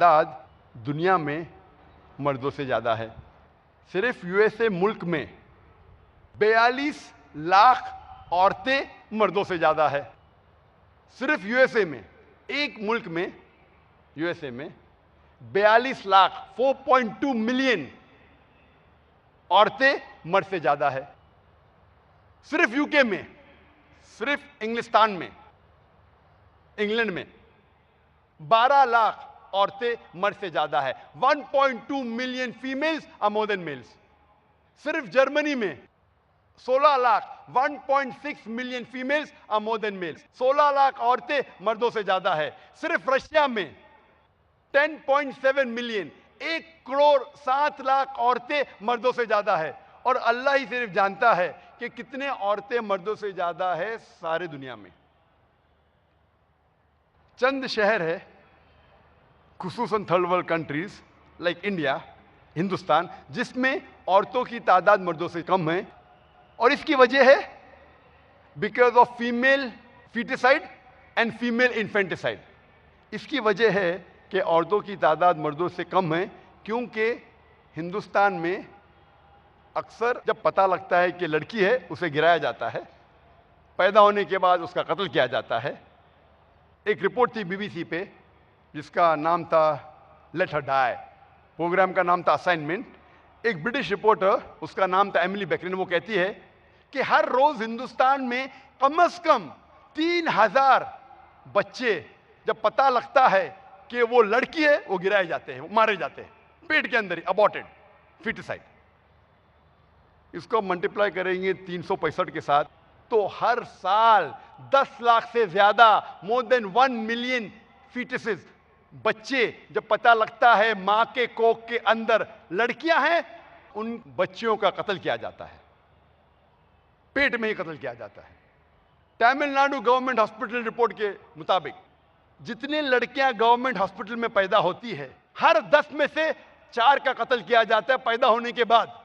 तादाद दुनिया में मर्दों से ज़्यादा है। सिर्फ यूएसए मुल्क में 42 लाख औरतें मर्दों से ज़्यादा है। सिर्फ यूएसए में, एक मुल्क में, यूएसए में 42 लाख 4.2 मिलियन औरतें मर्द से ज़्यादा है। सिर्फ यूके में, सिर्फ इंग्लिस्तान में, इंग्लैंड में 12 लाख औरतें मर्द से ज्यादा है। 1.2 million females are more than males. सिर्फ जर्मनी में 16 lakh 1.6 million females are more than males. 16 lakh औरतें मर्दों से ज्यादा है। सिर्फ रशिया में 10.7 मिलियन, 1 करोड़ 7 लाख औरतें मर्दों से ज्यादा है। और अल्लाह ही सिर्फ जानता है कि कितने औरतें मर्दों से ज्यादा है सारे दुनिया में। चंद शहर है, खुसूसन third world countries like India, Hindustan, जिसमें औरतों की तादाद मर्दों से कम है। और इसकी वजह है because of female foeticide and female infanticide. इसकी वजह है कि औरतों की तादाद मर्दों से कम है क्योंकि हिंदुस्तान में अक्सर जब पता लगता है कि लड़की है उसे गिराया जाता है, पैदा होने के बाद उसका कत्ल किया जाता है। एक रिपोर्ट थी बीबीसी पे जिसका नाम था लेट हर डाई, प्रोग्राम का नाम था असाइनमेंट। एक ब्रिटिश रिपोर्टर, उसका नाम था एमिली बेकरिन, वो कहती है कि हर रोज हिंदुस्तान में कम से कम 3000 बच्चे जब पता लगता है कि वो लड़की है वो गिराए जाते हैं, वो मारे जाते हैं पेट के अंदर ही, अबॉर्टेड, फीटिसाइड। इसको मल्टीप्लाई करेंगे 365 के साथ तो हर साल 10 लाख से ज्यादा, मोर देन 1 मिलियन फीटिसेस, बच्चे जब पता लगता है मां के कोख के अंदर लड़कियां हैं, उन बच्चियों का कत्ल किया जाता है, पेट में ही कत्ल किया जाता है। तमिलनाडु गवर्नमेंट हॉस्पिटल रिपोर्ट के मुताबिक जितने लड़कियां गवर्नमेंट हॉस्पिटल में पैदा होती है, हर 10 में से 4 का कत्ल किया जाता है पैदा होने के बाद।